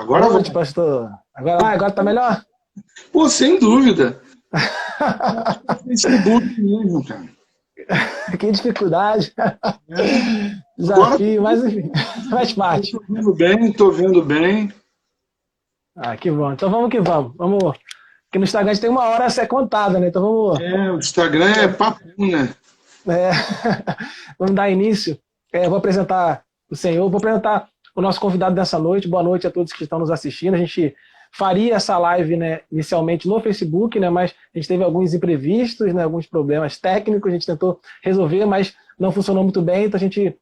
Agora Boa vai. noite, pastor. Agora tá melhor? Pô, sem dúvida. Sem dúvida mesmo, cara. Que dificuldade. Agora Desafio, mas enfim, faz parte. tô vendo bem, tô vendo bem. Ah, que bom. Então vamos que vamos. Vamos. Porque no Instagram a gente tem uma hora a ser contada, né? Então vamos, O Instagram é papo, né? é, vamos dar início. Eu vou apresentar o senhor, vou apresentar o nosso convidado dessa noite. Boa noite a todos que estão nos assistindo. A gente faria essa live, né, inicialmente no Facebook, né, mas a gente teve alguns imprevistos, né, alguns problemas técnicos, a gente tentou resolver, mas não funcionou muito bem, então a gente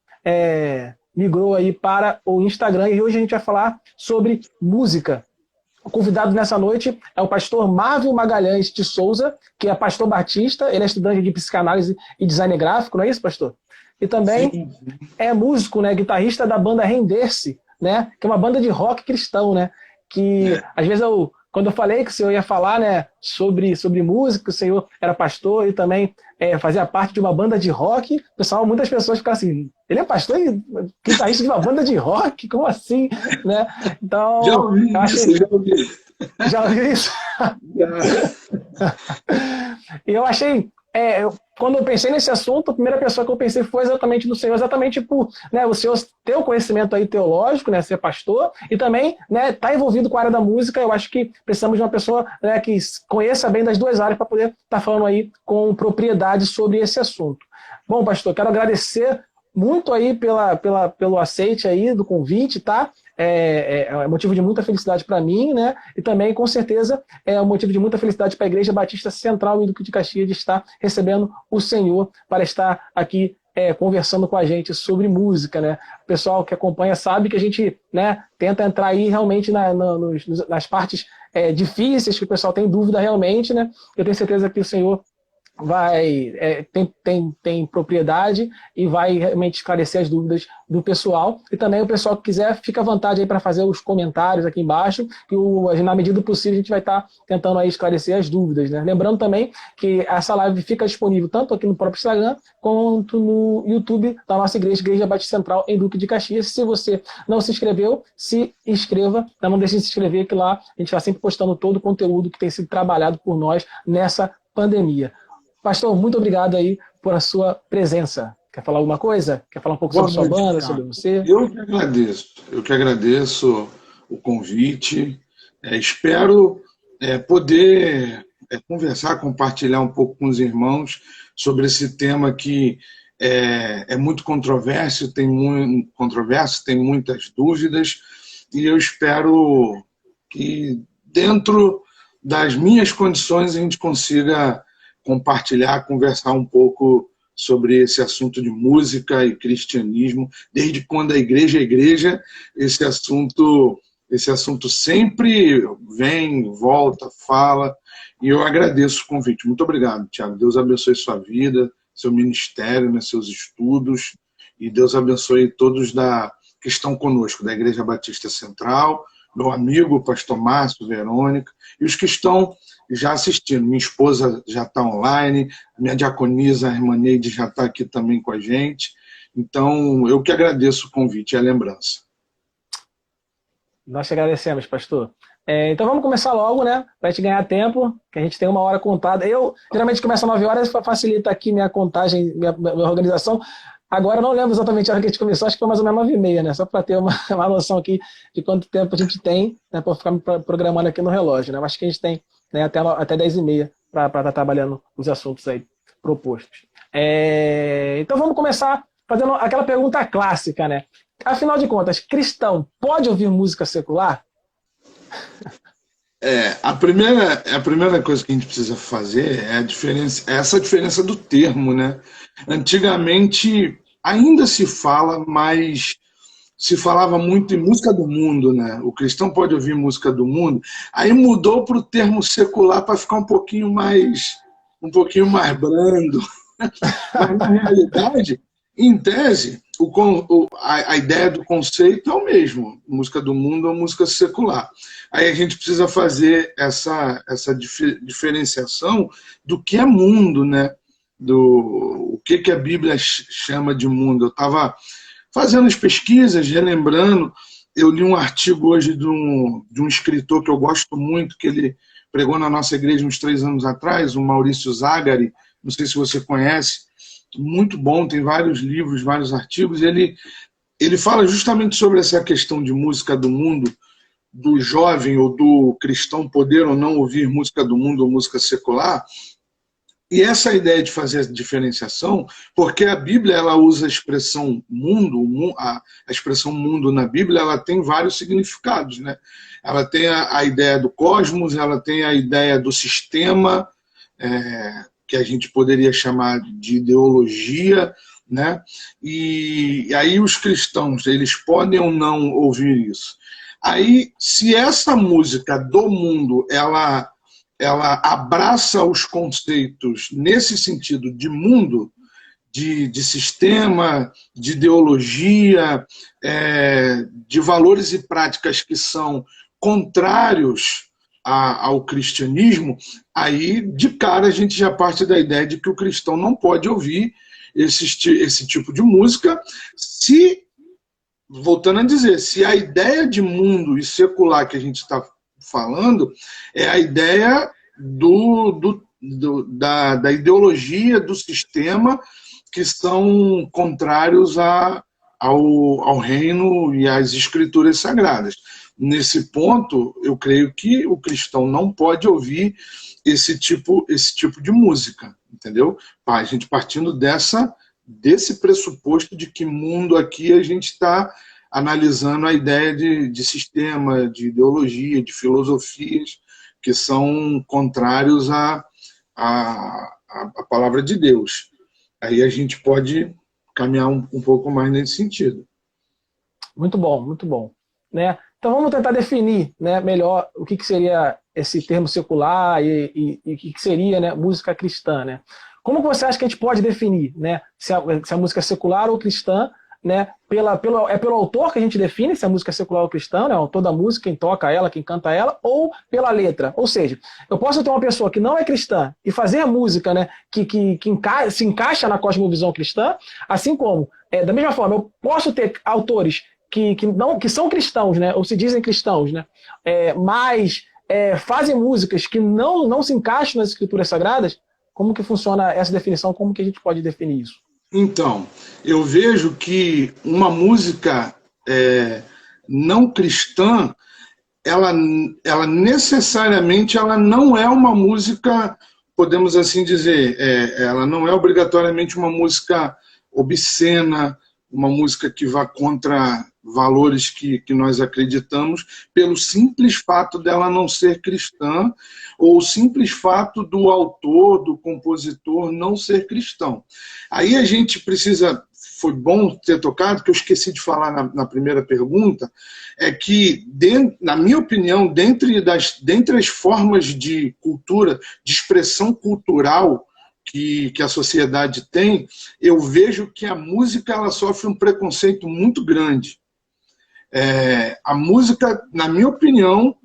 migrou aí para o Instagram e hoje a gente vai falar sobre música. O convidado nessa noite é o pastor Marvel Magalhães de Souza, que é pastor batista, ele é estudante de psicanálise e design gráfico, não é isso, pastor? E também Sim. é músico, né, guitarrista da banda Render-se, né, que é uma banda de rock cristão, né, que às vezes quando eu falei que o senhor ia falar, né, sobre música, o senhor era pastor e também fazia parte de uma banda de rock, pessoal, muitas pessoas ficaram assim, ele é pastor e guitarrista de uma banda de rock? Como assim? Né? Já Então, ouvi eu isso, achei... já ouvi. Já ouviu isso? E eu achei, quando eu pensei nesse assunto, a primeira pessoa que eu pensei foi exatamente no senhor, exatamente por, né, o senhor ter o conhecimento aí teológico, né, ser pastor, e também, né, tá envolvido com a área da música. Eu acho que precisamos de uma pessoa, né, que conheça bem das duas áreas para poder estar falando aí com propriedade sobre esse assunto. Bom, pastor, quero agradecer muito aí pelo aceite aí do convite, tá? É motivo de muita felicidade para mim, né? E também, com certeza, é um motivo de muita felicidade para a Igreja Batista Central e Duque de Caxias de estar recebendo o Senhor para estar aqui conversando com a gente sobre música, né? O pessoal que acompanha sabe que a gente, né, tenta entrar aí realmente nas partes difíceis, que o pessoal tem dúvida realmente, né? Eu tenho certeza que o Senhor tem propriedade e vai realmente esclarecer as dúvidas do pessoal. E também o pessoal que quiser, fica à vontade aí para fazer os comentários aqui embaixo, que na medida do possível a gente vai estar tentando aí esclarecer as dúvidas, né? Lembrando também que essa live fica disponível tanto aqui no próprio Instagram quanto no YouTube da nossa igreja, Igreja Batista Central em Duque de Caxias. Se você não se inscreveu, se inscreva, não deixe de se inscrever, que lá a gente está sempre postando todo o conteúdo que tem sido trabalhado por nós nessa pandemia. Pastor, muito obrigado aí por a sua presença. Quer falar alguma coisa? Quer falar um pouco Boa sobre sua noite, banda, sobre Thiago. você? Eu que agradeço o convite. Espero poder conversar, compartilhar um pouco com os irmãos sobre esse tema que é muito controverso, tem muitas dúvidas, e eu espero que dentro das minhas condições a gente consiga compartilhar, conversar um pouco sobre esse assunto de música e cristianismo. Desde quando a igreja é igreja, esse assunto sempre vem, volta, fala, e eu agradeço o convite. Muito obrigado, Tiago. Deus abençoe sua vida, seu ministério, né, seus estudos, e Deus abençoe todos que estão conosco, da Igreja Batista Central, meu amigo, o pastor Márcio, Verônica, e os que estão já assistindo. Minha esposa já está online, minha diaconisa, a irmã Neide, já está aqui também com a gente. Então, eu que agradeço o convite e a lembrança. Nós te agradecemos, pastor. Então vamos começar logo, né? Para a gente ganhar tempo, que a gente tem uma hora contada. Eu geralmente começo às 9 horas, facilita aqui minha contagem, minha organização. Agora eu não lembro exatamente a hora que a gente começou, acho que foi mais ou menos 9h30, né? Só para ter uma noção aqui de quanto tempo a gente tem, né, para ficar me programando aqui no relógio, né? Acho que a gente tem, né, até 10h30 para estar trabalhando os assuntos aí propostos. Então vamos começar fazendo aquela pergunta clássica, né? Afinal de contas, cristão pode ouvir música secular? A primeira coisa que a gente precisa fazer é essa diferença do termo, né? Antigamente ainda se fala, mas se falava muito em música do mundo, né? O cristão pode ouvir música do mundo. Aí mudou para o termo secular para ficar um pouquinho mais brando. Mas na realidade, em tese, a ideia do conceito é o mesmo, música do mundo ou música secular. Aí a gente precisa fazer essa diferenciação do que é mundo, né? O que a Bíblia chama de mundo. Eu estava fazendo as pesquisas, relembrando, eu li um artigo hoje de um escritor que eu gosto muito, que ele pregou na nossa igreja uns 3 anos atrás, o Maurício Zagari, não sei se você conhece, muito bom, tem vários livros, vários artigos, ele fala justamente sobre essa questão de música do mundo, do jovem ou do cristão poder ou não ouvir música do mundo ou música secular. E essa ideia de fazer a diferenciação, porque a Bíblia ela usa a expressão mundo, a expressão mundo na Bíblia ela tem vários significados, né? Ela tem a ideia do cosmos, ela tem a ideia do sistema, que a gente poderia chamar de ideologia, né? E aí os cristãos, eles podem ou não ouvir isso. Aí, se essa música do mundo, ela abraça os conceitos nesse sentido de mundo, de sistema, de ideologia, de valores e práticas que são contrários ao cristianismo, aí de cara a gente já parte da ideia de que o cristão não pode ouvir esse tipo de música, se, voltando a dizer, se a ideia de mundo e secular que a gente está falando é a ideia da ideologia, do sistema, que são contrários ao reino e às escrituras sagradas. Nesse ponto, eu creio que o cristão não pode ouvir esse tipo de música, entendeu? A gente partindo desse pressuposto de que mundo aqui a gente está analisando a ideia de sistema, de ideologia, de filosofias que são contrários à palavra de Deus. Aí a gente pode caminhar um pouco mais nesse sentido. Muito bom, muito bom. Né? Então vamos tentar definir, né, melhor o que seria esse termo secular e o que seria, né, música cristã. Né? Como que você acha que a gente pode definir, né, se a música é secular ou cristã? Né, pelo autor que a gente define se a música é secular ou cristã, né, o autor da música, quem toca ela, quem canta ela, ou pela letra. Ou seja, eu posso ter uma pessoa que não é cristã e fazer a música, né, que se encaixa na cosmovisão cristã, assim como, da mesma forma, eu posso ter autores que são cristãos, né, ou se dizem cristãos, né, mas fazem músicas que não se encaixam nas escrituras sagradas. Como que funciona essa definição? Como que a gente pode definir isso? Então, eu vejo que uma música não cristã, ela necessariamente ela não é uma música, podemos assim dizer, ela não é obrigatoriamente uma música obscena, uma música que vá contra valores que nós acreditamos, pelo simples fato dela não ser cristã, ou o simples fato do autor, do compositor não ser cristão. Aí a gente precisa, foi bom ter tocado, que eu esqueci de falar na primeira pergunta, é que, na minha opinião, dentre as formas de cultura, de expressão cultural que a sociedade tem, eu vejo que a música ela sofre um preconceito muito grande. A música, na minha opinião,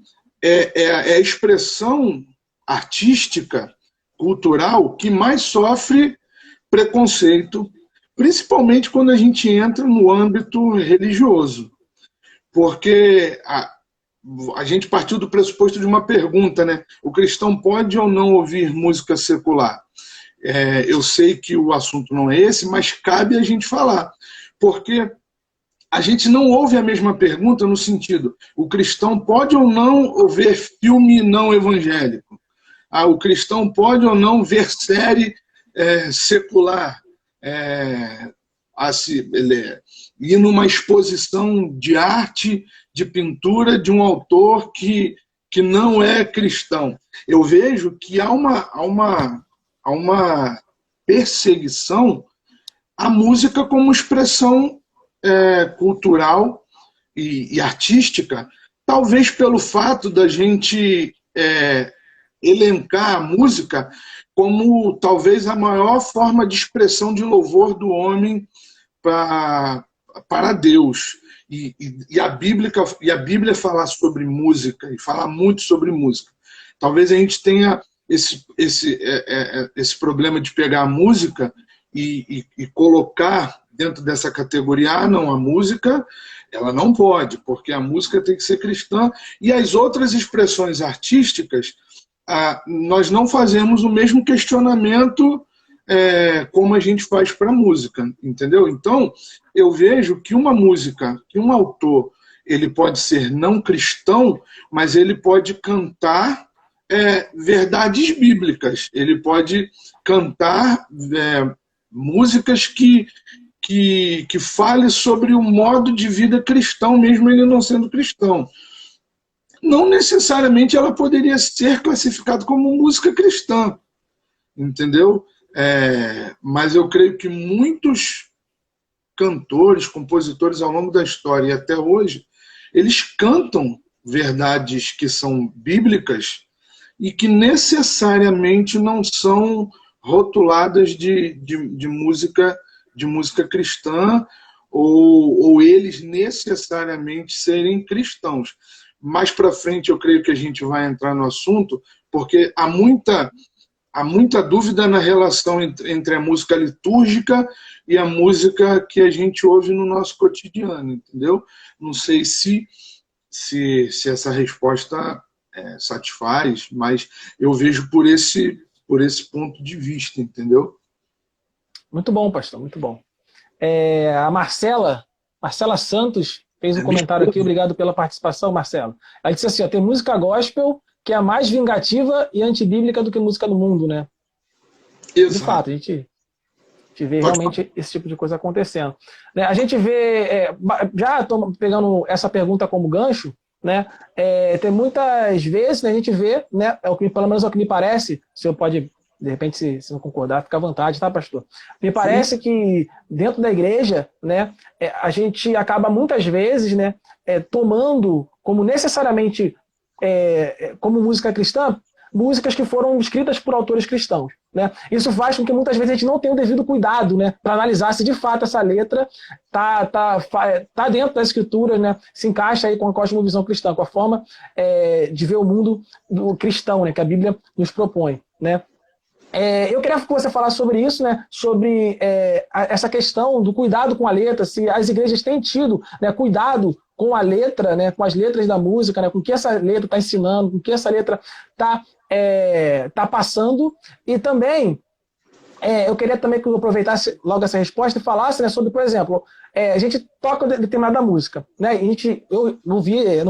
é a expressão artística, cultural, que mais sofre preconceito, principalmente quando a gente entra no âmbito religioso. Porque a gente partiu do pressuposto de uma pergunta, né? O cristão pode ou não ouvir música secular? Eu sei que o assunto não é esse, mas cabe a gente falar. Porque a gente não ouve a mesma pergunta no sentido, o cristão pode ou não ver filme não evangélico? O cristão pode ou não ver série secular? Ir numa exposição de arte, de pintura de um autor que não é cristão. Eu vejo que há uma perseguição à música como expressão cultural e artística, talvez pelo fato da gente elencar a música como talvez a maior forma de expressão de louvor do homem para Deus. E a Bíblia falar sobre música, e falar muito sobre música. Talvez a gente tenha esse problema de pegar a música e colocar dentro dessa categoria, não, a música ela não pode, porque a música tem que ser cristã, e as outras expressões artísticas, nós não fazemos o mesmo questionamento como a gente faz para a música, entendeu? Então, eu vejo que uma música, que um autor, ele pode ser não cristão, mas ele pode cantar verdades bíblicas, ele pode cantar músicas que fale sobre o modo de vida cristão, mesmo ele não sendo cristão. Não necessariamente ela poderia ser classificada como música cristã, entendeu? Mas eu creio que muitos cantores, compositores ao longo da história e até hoje, eles cantam verdades que são bíblicas e que necessariamente não são rotuladas de música cristã, ou eles necessariamente serem cristãos. Mais para frente eu creio que a gente vai entrar no assunto, porque há muita dúvida na relação entre a música litúrgica e a música que a gente ouve no nosso cotidiano, entendeu? Não sei se essa resposta satisfaz, mas eu vejo por esse ponto de vista, entendeu? Muito bom, pastor, muito bom. A Marcela Santos fez um comentário aqui, obrigado pela participação, Marcela. Ela disse assim, tem música gospel que é mais vingativa e antibíblica do que música do mundo, né? Exato. De fato, a gente vê realmente esse tipo de coisa acontecendo. A gente vê, já estou pegando essa pergunta como gancho, né? Tem muitas vezes, né, a gente vê, né, pelo menos é o que me parece, o senhor pode, de repente, se não concordar, fica à vontade, tá, pastor? Me parece que dentro da igreja, né, a gente acaba muitas vezes, né, tomando como necessariamente como música cristã, músicas que foram escritas por autores cristãos, né? Isso faz com que muitas vezes a gente não tenha o devido cuidado, né, para analisar se de fato essa letra tá dentro da escritura, né, se encaixa aí com a cosmovisão cristã, com a forma de ver o mundo do cristão, né, que a Bíblia nos propõe, né? Eu queria que você falasse sobre isso, né, sobre essa questão do cuidado com a letra, se as igrejas têm tido, né, cuidado com a letra, né, com as letras da música, né, com o que essa letra está ensinando, com o que essa letra tá passando. E também, eu queria também que eu aproveitasse logo essa resposta e falasse, né, sobre, por exemplo, a gente toca determinada música, né, eu não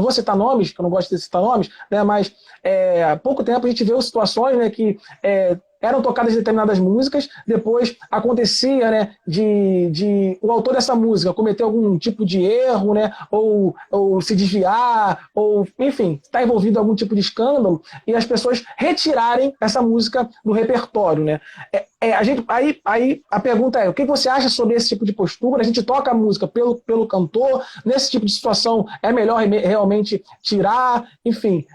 vou citar nomes, que eu não gosto de citar nomes, né, mas há pouco tempo a gente viu situações, né, que eram tocadas determinadas músicas, depois acontecia, né, de o autor dessa música cometer algum tipo de erro, né, ou se desviar, ou, enfim, estar envolvido em algum tipo de escândalo, e as pessoas retirarem essa música do repertório, né. Aí a pergunta o que você acha sobre esse tipo de postura? A gente toca a música pelo cantor, nesse tipo de situação é melhor realmente tirar, enfim,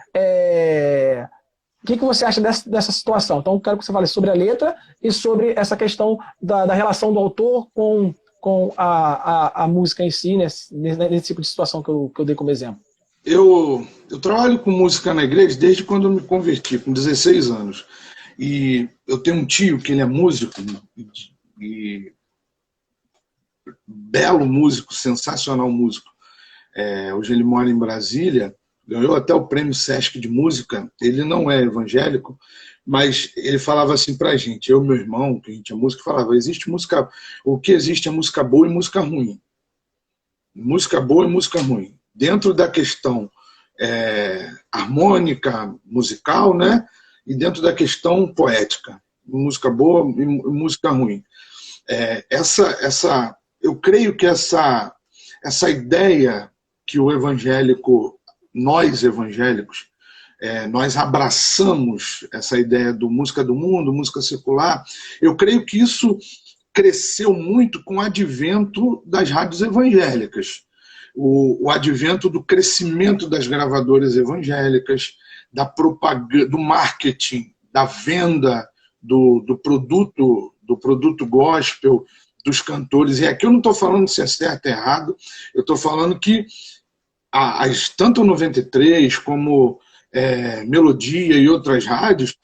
o que você acha dessa situação? Então, quero que você fale sobre a letra e sobre essa questão da relação do autor com a música em si, nesse tipo de situação que eu dei como exemplo. Eu trabalho com música na igreja desde quando eu me converti, com 16 anos. E eu tenho um tio que ele é músico, e belo músico, sensacional músico. Hoje ele mora em Brasília, ganhou até o prêmio Sesc de música. Ele não é evangélico, mas ele falava assim pra gente, eu e meu irmão, que a gente é músico, falava, o que existe é música boa e música ruim. Música boa e música ruim. Dentro da questão harmônica, musical, né? E dentro da questão poética. Música boa e música ruim. Eu creio que essa ideia que o evangélico, nós evangélicos, nós abraçamos essa ideia do música do mundo, música secular, eu creio que isso cresceu muito com o advento das rádios evangélicas, o advento do crescimento das gravadoras evangélicas, da propaganda, do marketing, da venda do produto gospel, dos cantores. E aqui eu não estou falando se é certo ou errado, eu estou falando que tanto o 93 como Melodia e outras rádios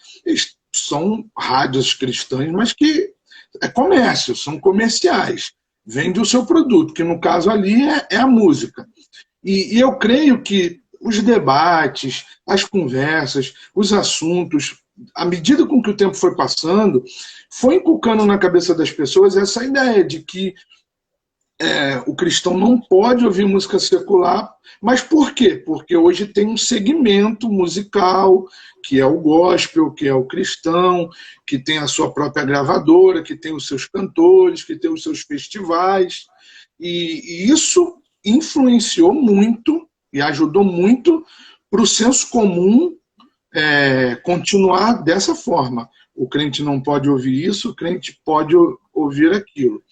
são rádios cristãs, mas que é comércio, são comerciais. vende o seu produto, que no caso ali é a música. E eu creio que os debates, as conversas, os assuntos, à medida com que o tempo foi passando, foi inculcando na cabeça das pessoas essa ideia de que o cristão não pode ouvir música secular, mas por quê? Porque hoje tem um segmento musical, que é o gospel, que é o cristão, que tem a sua própria gravadora, que tem os seus cantores, que tem os seus festivais, e isso influenciou muito e ajudou muito para o senso comum continuar dessa forma. O crente não pode ouvir isso, o crente pode ouvir aquilo.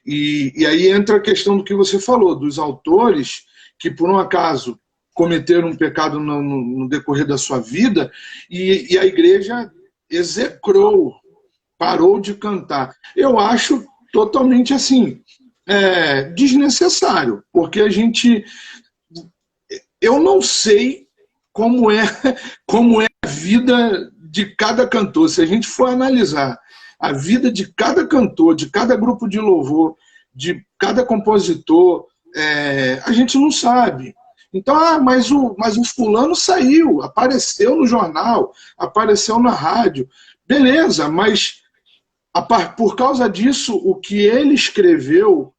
E aí entra a questão do que você falou, dos autores que, por um acaso, cometeram um pecado no decorrer da sua vida e a igreja execrou, parou de cantar. Eu acho totalmente assim, desnecessário, porque eu não sei como é a vida de cada cantor. Se a gente for analisar a vida de cada cantor, de cada grupo de louvor, de cada compositor, a gente não sabe. Então, mas o fulano saiu, apareceu no jornal, apareceu na rádio. Beleza, mas por causa disso, o que ele escreveu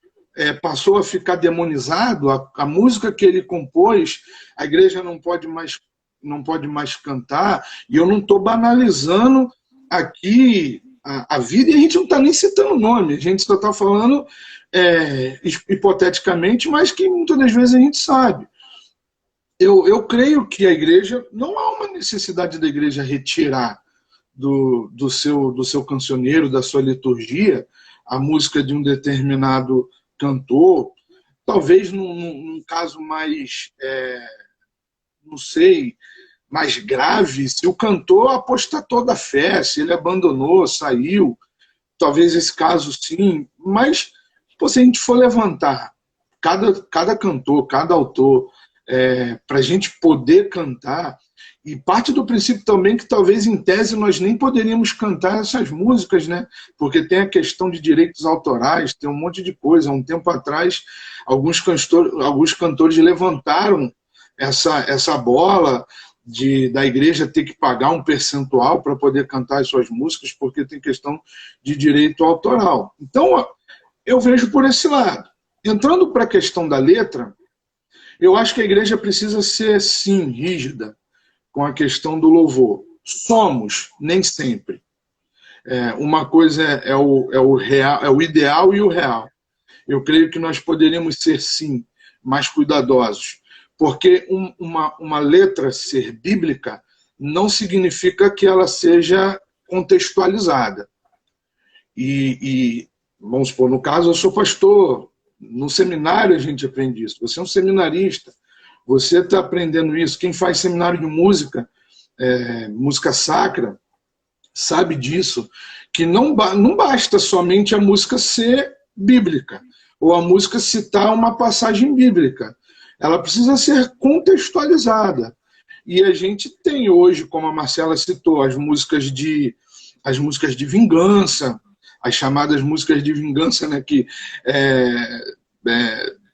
passou a ficar demonizado, a música que ele compôs, a igreja não pode mais cantar, e eu não estou banalizando aqui a vida, e a gente não está nem citando o nome, a gente só está falando hipoteticamente, mas que muitas das vezes a gente sabe. Eu creio que a igreja, não há uma necessidade da igreja retirar do seu cancioneiro, da sua liturgia, a música de um determinado cantor, talvez num caso mais, não sei, mais grave, se o cantor apostatou da fé, se ele abandonou, saiu, talvez esse caso sim, mas se a gente for levantar cada cantor, cada autor, para a gente poder cantar, e parte do princípio também que talvez em tese nós nem poderíamos cantar essas músicas, né? Porque tem a questão de direitos autorais, tem um monte de coisa. Há um tempo atrás, alguns cantores levantaram essa bola da igreja ter que pagar um percentual para poder cantar as suas músicas, porque tem questão de direito autoral. Então, eu vejo por esse lado. Entrando para a questão da letra, eu acho que a igreja precisa ser, sim, rígida com a questão do louvor. Somos, nem sempre. Uma coisa é o real, é o ideal e o real. Eu creio que nós poderíamos ser, sim, mais cuidadosos. Porque uma letra ser bíblica não significa que ela seja contextualizada. E vamos supor, no caso, eu sou pastor, no seminário a gente aprende isso. Você é um seminarista, você está aprendendo isso. Quem faz seminário de música, música sacra, sabe disso, que não basta somente a música ser bíblica, ou a música citar uma passagem bíblica. Ela precisa ser contextualizada. E a gente tem hoje, como a Marcela citou, as músicas de vingança, as chamadas músicas de vingança, né, que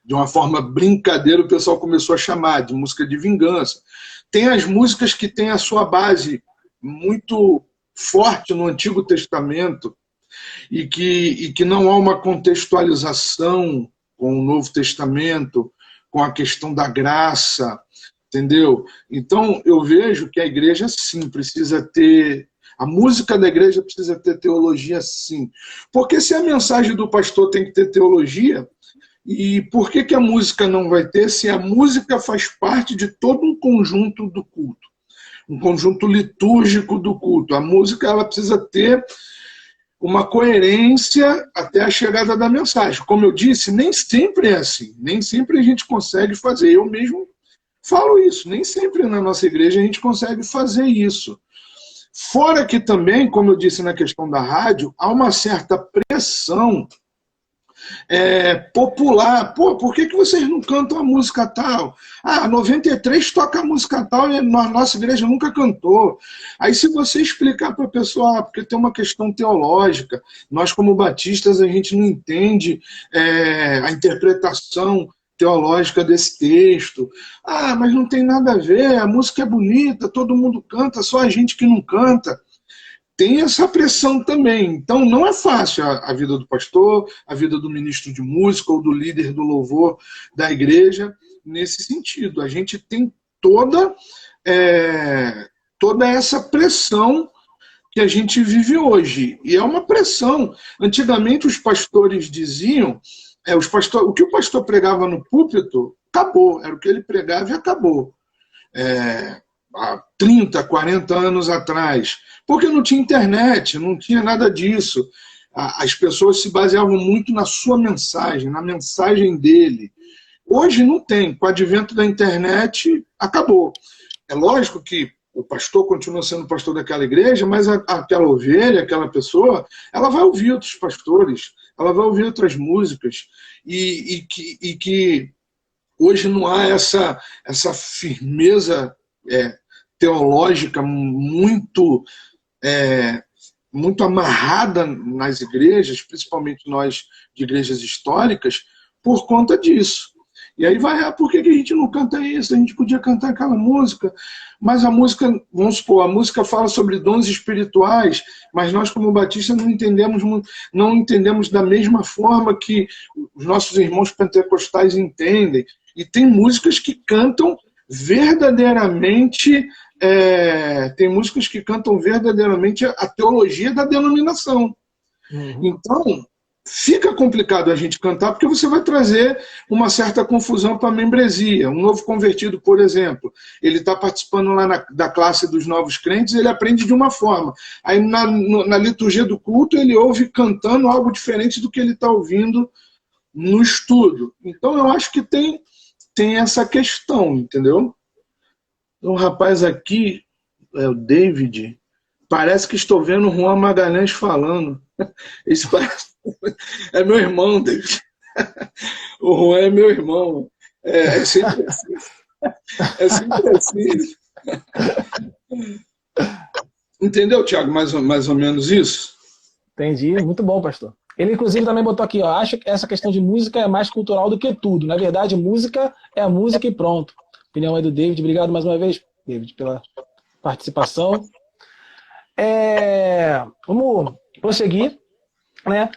de uma forma brincadeira o pessoal começou a chamar de música de vingança. Tem as músicas que têm a sua base muito forte no Antigo Testamento e que não há uma contextualização com o Novo Testamento, com a questão da graça, entendeu? Então, eu vejo que a igreja, sim, precisa ter... A música da igreja precisa ter teologia, sim. Porque se a mensagem do pastor tem que ter teologia, e por que a música não vai ter se a música faz parte de todo um conjunto do culto? Um conjunto litúrgico do culto. A música ela precisa ter uma coerência até a chegada da mensagem. Como eu disse, nem sempre é assim. Nem sempre a gente consegue fazer. Eu mesmo falo isso. Nem sempre na nossa igreja a gente consegue fazer isso. Fora que também, como eu disse na questão da rádio, há uma certa pressão popular. Pô, por que vocês não cantam a música tal? Ah, 93 toca a música tal e a nossa igreja nunca cantou. Aí se você explicar para a pessoa, porque tem uma questão teológica, nós como batistas a gente não entende a interpretação teológica desse texto. Ah, mas não tem nada a ver, a música é bonita, todo mundo canta, só a gente que não canta. Tem essa pressão também. Então, não é fácil a vida do pastor, a vida do ministro de música ou do líder do louvor da igreja, nesse sentido. A gente tem toda essa pressão que a gente vive hoje. E é uma pressão. Antigamente, os pastores diziam, o que o pastor pregava no púlpito, acabou. Era o que ele pregava e acabou. Há 30, 40 anos atrás. Porque não tinha internet, não tinha nada disso. As pessoas se baseavam muito na sua mensagem, na mensagem dele. Hoje não tem. Com o advento da internet, acabou. É lógico que o pastor continua sendo pastor daquela igreja, mas aquela ovelha, aquela pessoa, ela vai ouvir outros pastores, ela vai ouvir outras músicas, e que hoje não há essa firmeza teológica muito amarrada nas igrejas, principalmente nós de igrejas históricas, por conta disso. E aí por que a gente não canta isso? A gente podia cantar aquela música, mas a música, vamos supor, a música fala sobre dons espirituais, mas nós como batistas não entendemos da mesma forma que os nossos irmãos pentecostais entendem. E tem músicas que cantam verdadeiramente a teologia da denominação. Uhum. Então, fica complicado a gente cantar, porque você vai trazer uma certa confusão para a membresia. Um novo convertido, por exemplo, ele está participando lá da classe dos novos crentes, ele aprende de uma forma. Aí, na liturgia do culto, ele ouve cantando algo diferente do que ele está ouvindo no estudo. Então, eu acho que tem essa questão, entendeu? Um rapaz aqui, o David, parece que estou vendo o Juan Magalhães falando. Esse é meu irmão, David. O Juan é meu irmão. É sempre assim. É sempre assim. Entendeu, Tiago, mais ou menos isso? Entendi, muito bom, pastor. Ele, inclusive, também botou aqui, ó, acho que essa questão de música é mais cultural do que tudo. Na verdade, música é a música e pronto. Opinião aí do David. Obrigado mais uma vez, David, pela participação. Vamos prosseguir. Né?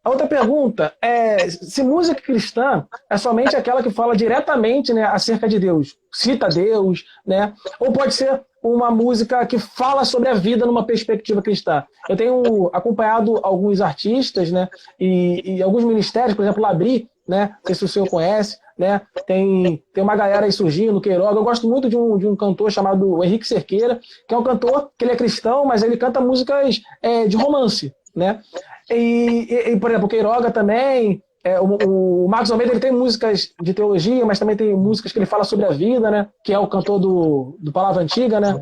A outra pergunta é se música cristã é somente aquela que fala diretamente, né, acerca de Deus, cita Deus, né? Ou pode ser uma música que fala sobre a vida numa perspectiva cristã. Eu tenho acompanhado alguns artistas, né, e alguns ministérios, por exemplo, Labri, né, não sei se o senhor conhece, né, tem uma galera aí surgindo, Queiroga. Eu gosto muito de um cantor chamado Henrique Cerqueira, que é um cantor que ele é cristão, mas ele canta músicas de romance, né? E, por exemplo, o Queiroga também, o Marcos Almeida, ele tem músicas de teologia, mas também tem músicas que ele fala sobre a vida, né? Que é o cantor do Palavra Antiga, né?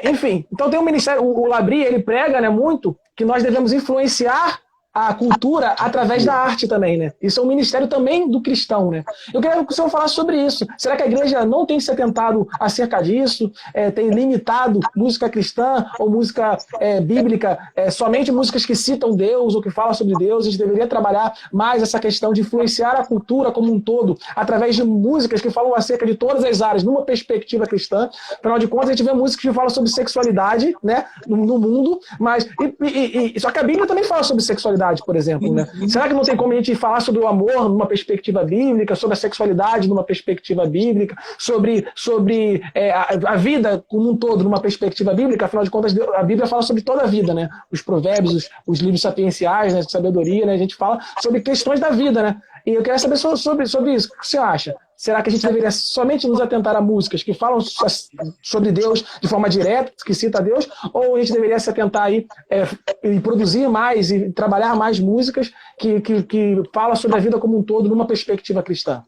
Enfim, então tem um ministério, o Labri, ele prega, né, muito que nós devemos influenciar a cultura através da arte também, né? Isso é um ministério também do cristão, né? Eu queria que o senhor falasse sobre isso. Será que a igreja não tem se atentado acerca disso? Tem limitado música cristã ou música bíblica, somente músicas que citam Deus ou que falam sobre Deus? A gente deveria trabalhar mais essa questão de influenciar a cultura como um todo através de músicas que falam acerca de todas as áreas, numa perspectiva cristã. Afinal de contas, a gente vê músicas que falam sobre sexualidade, né, no mundo, mas só que a Bíblia também fala sobre sexualidade, por exemplo, né? Será que não tem como a gente falar sobre o amor numa perspectiva bíblica, sobre a sexualidade numa perspectiva bíblica, sobre a vida como um todo numa perspectiva bíblica? Afinal de contas, a Bíblia fala sobre toda a vida, né? Os provérbios, os livros sapienciais, né, de sabedoria, né? A gente fala sobre questões da vida, né? E eu queria saber sobre isso. O que você acha? Será que a gente deveria somente nos atentar a músicas que falam sobre Deus de forma direta, que cita Deus, ou a gente deveria se atentar aí e produzir mais e trabalhar mais músicas que falam sobre a vida como um todo numa perspectiva cristã?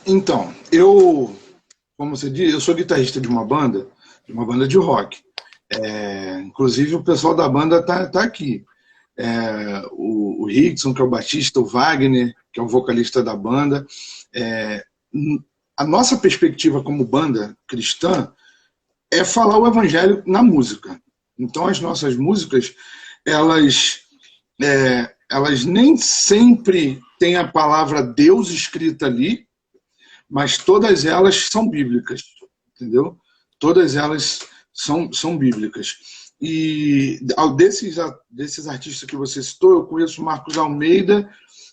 Então, como você diz, eu sou guitarrista de uma banda de rock. Inclusive o pessoal da banda tá aqui. o Rickson, que é o baixista, o Wagner, que é o vocalista da banda. A nossa perspectiva como banda cristã é falar o evangelho na música. Então, as nossas músicas, elas nem sempre têm a palavra Deus escrita ali, mas todas elas são bíblicas, entendeu? Todas elas são bíblicas. E desses artistas que você citou, eu conheço o Marcos Almeida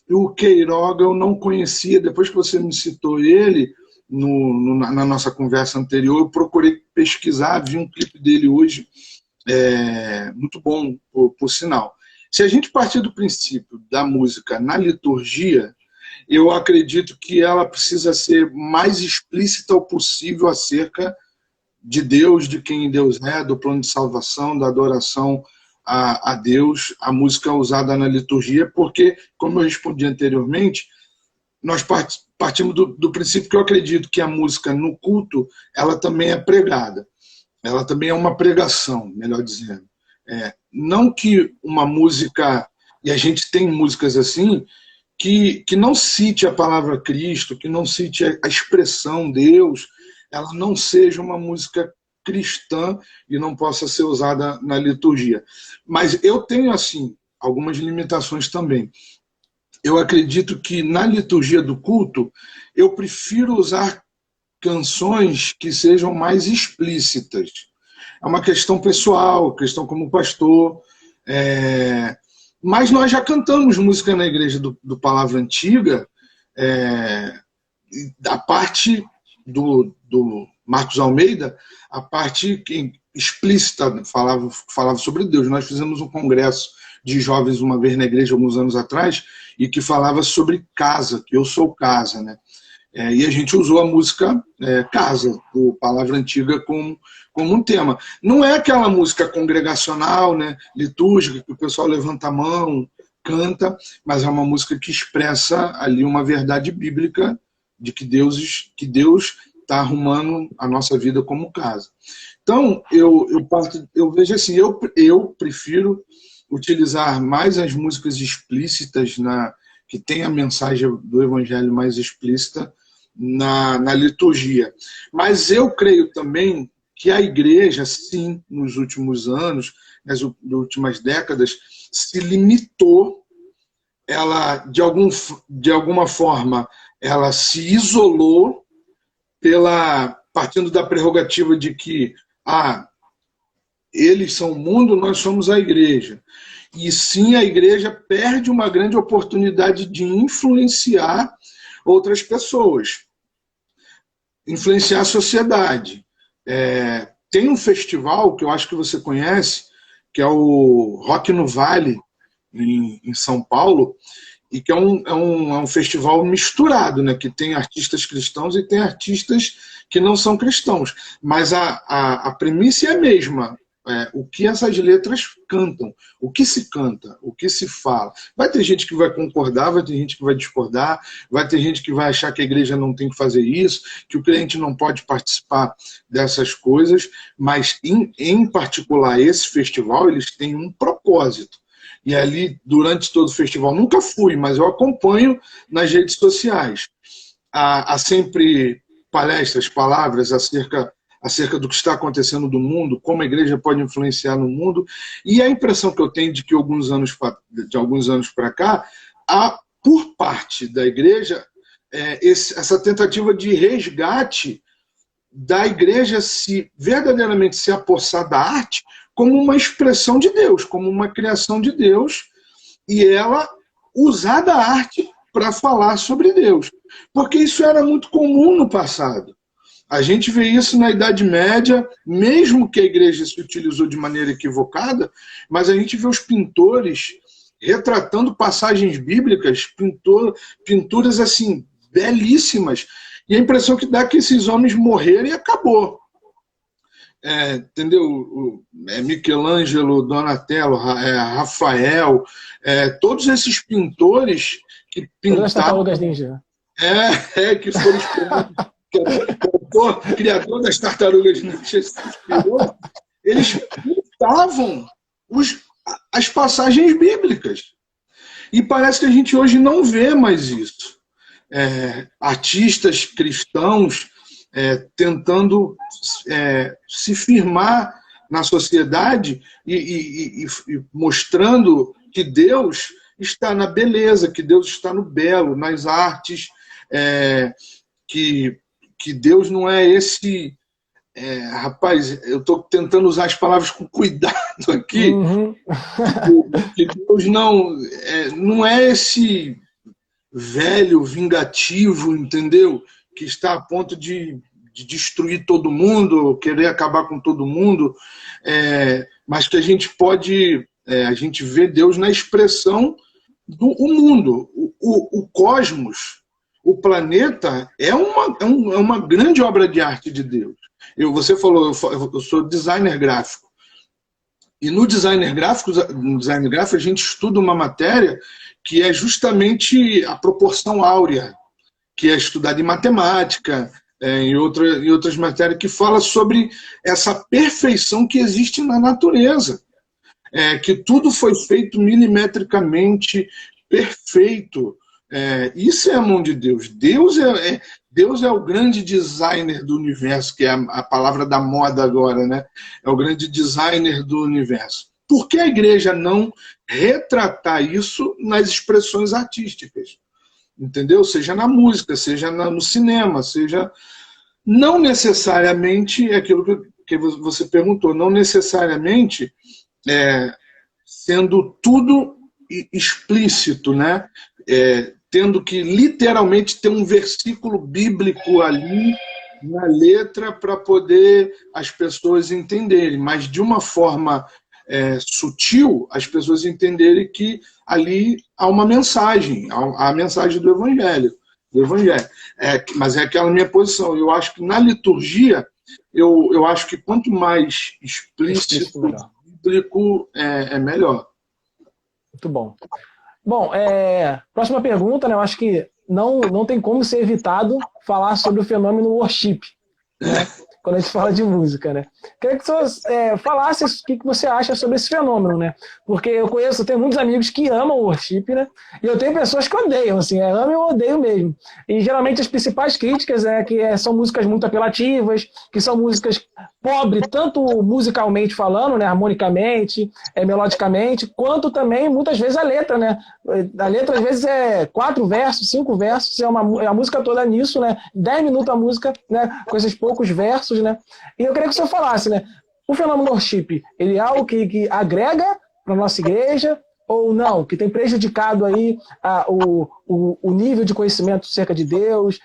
e o Queiroga eu não conhecia. Depois que você me citou ele, na nossa conversa anterior, eu procurei pesquisar, vi um clipe dele hoje, muito bom, por sinal. Se a gente partir do princípio da música na liturgia, eu acredito que ela precisa ser mais explícita o possível acerca de Deus, de quem Deus é, do plano de salvação, da adoração a Deus, a música usada na liturgia, porque, como eu respondi anteriormente, nós partimos do princípio que eu acredito que a música no culto, ela também é pregada. Ela também é uma pregação, melhor dizendo. Não que uma música, e a gente tem músicas assim, que não cite a palavra Cristo, que não cite a expressão Deus, ela não seja uma música cristã e não possa ser usada na liturgia. Mas eu tenho, assim, algumas limitações também. Eu acredito que na liturgia do culto, eu prefiro usar canções que sejam mais explícitas. É uma questão pessoal, questão como pastor. Mas nós já cantamos música na igreja do Palavra Antiga, da parte do Marcos Almeida, a parte explícita falava sobre Deus. Nós fizemos um congresso de jovens uma vez na igreja, alguns anos atrás, e que falava sobre casa, que eu sou casa, né? E a gente usou a música casa, o Palavra Antiga, como um tema. Não é aquela música congregacional, né, litúrgica, que o pessoal levanta a mão, canta, mas é uma música que expressa ali uma verdade bíblica de que Deus está arrumando a nossa vida como casa. Então, eu vejo assim, eu prefiro utilizar mais as músicas explícitas, que tem a mensagem do Evangelho mais explícita na liturgia. Mas eu creio também que a igreja, sim, nos últimos anos, nas últimas décadas, se limitou, ela, de alguma forma, ela se isolou partindo da prerrogativa de que eles são o mundo, nós somos a igreja. E sim, a igreja perde uma grande oportunidade de influenciar outras pessoas, influenciar a sociedade. Tem um festival que eu acho que você conhece, que é o Rock no Vale, em São Paulo, e que é um festival misturado, né, que tem artistas cristãos e tem artistas que não são cristãos. Mas a premissa é a mesma. O que essas letras cantam, o que se canta, o que se fala. Vai ter gente que vai concordar, vai ter gente que vai discordar, vai ter gente que vai achar que a igreja não tem que fazer isso, que o crente não pode participar dessas coisas, mas, em particular, esse festival, eles têm um propósito. E ali, durante todo o festival, nunca fui, mas eu acompanho nas redes sociais. Há sempre palestras, palavras acerca do que está acontecendo no mundo, como a igreja pode influenciar no mundo, e a impressão que eu tenho de que de alguns anos para cá, há, por parte da igreja, essa tentativa de resgate da igreja verdadeiramente se apossar da arte como uma expressão de Deus, como uma criação de Deus, e ela usar da arte para falar sobre Deus. Porque isso era muito comum no passado. A gente vê isso na Idade Média, mesmo que a igreja se utilizou de maneira equivocada, mas a gente vê os pintores retratando passagens bíblicas, pinturas assim, belíssimas, e a impressão que dá é que esses homens morreram e acabou. Entendeu? Michelangelo, Donatello, Rafael, todos esses pintores que pintaram... As Tartarugas Ninja. Que foram inspirados... O criador das Tartarugas Ninja se inspirou, eles pintavam as passagens bíblicas. E parece que a gente hoje não vê mais isso. Artistas cristãos tentando se firmar na sociedade e mostrando que Deus está na beleza, que Deus está no belo, nas artes, que Deus não é esse... rapaz, eu estou tentando usar as palavras com cuidado aqui, que Deus não é esse velho vingativo, entendeu? Que está a ponto de destruir todo mundo, querer acabar com todo mundo, mas que a gente pode, a gente vê Deus na expressão do mundo, o cosmos, o planeta é uma grande obra de arte de Deus. Você falou, eu sou designer gráfico. E no design gráfico a gente estuda uma matéria que é justamente a proporção áurea, que é estudada em matemática, em outras matérias, que fala sobre essa perfeição que existe na natureza. Que tudo foi feito milimetricamente perfeito. Isso é a mão de Deus. Deus é o grande designer do universo, que é a palavra da moda agora, né? É o grande designer do universo. Por que a igreja não retratar isso nas expressões artísticas? Entendeu? Seja na música, seja no cinema, seja... Não necessariamente, é aquilo que você perguntou, não necessariamente sendo tudo explícito, né? Tendo que literalmente ter um versículo bíblico ali na letra para poder as pessoas entenderem, mas de uma forma sutil, as pessoas entenderem que ali há uma mensagem, a mensagem do Evangelho. Mas é aquela minha posição. Eu acho que na liturgia, eu acho que quanto mais explícito bíblico, é melhor. Muito bom. Bom, próxima pergunta, né? Eu acho que não tem como ser evitado falar sobre o fenômeno worship, né? Quando a gente fala de música, né? Queria que você falasse o que você acha sobre esse fenômeno, né? Porque eu tenho muitos amigos que amam o worship, né? E eu tenho pessoas que odeiam, assim, amam ou odeiam mesmo. E geralmente as principais críticas que são músicas muito apelativas, que são músicas pobres, tanto musicalmente falando, né? Harmonicamente, melodicamente, quanto também, muitas vezes, a letra, né? A letra, às vezes, 4 versos, 5 versos, a música toda nisso, né? 10 minutos a música, né? Com esses poucos versos, né? E eu queria que o senhor falasse, né? O fenômeno worship, ele é algo que agrega para a nossa igreja ou não? Que tem prejudicado aí o nível de conhecimento acerca de Deus,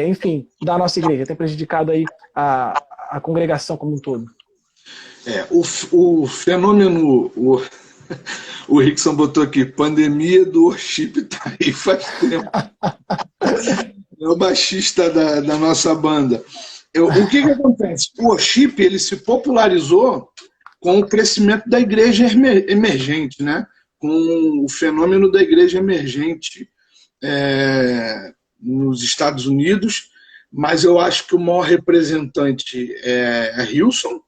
enfim, da nossa igreja, tem prejudicado aí a congregação como um todo? O fenômeno... O Rickson botou aqui, pandemia do worship tá aí faz tempo. É o baixista da nossa banda. O que acontece? O worship ele se popularizou com o crescimento da igreja emergente, né? Com o fenômeno da igreja emergente nos Estados Unidos, mas eu acho que o maior representante é a Hillsong,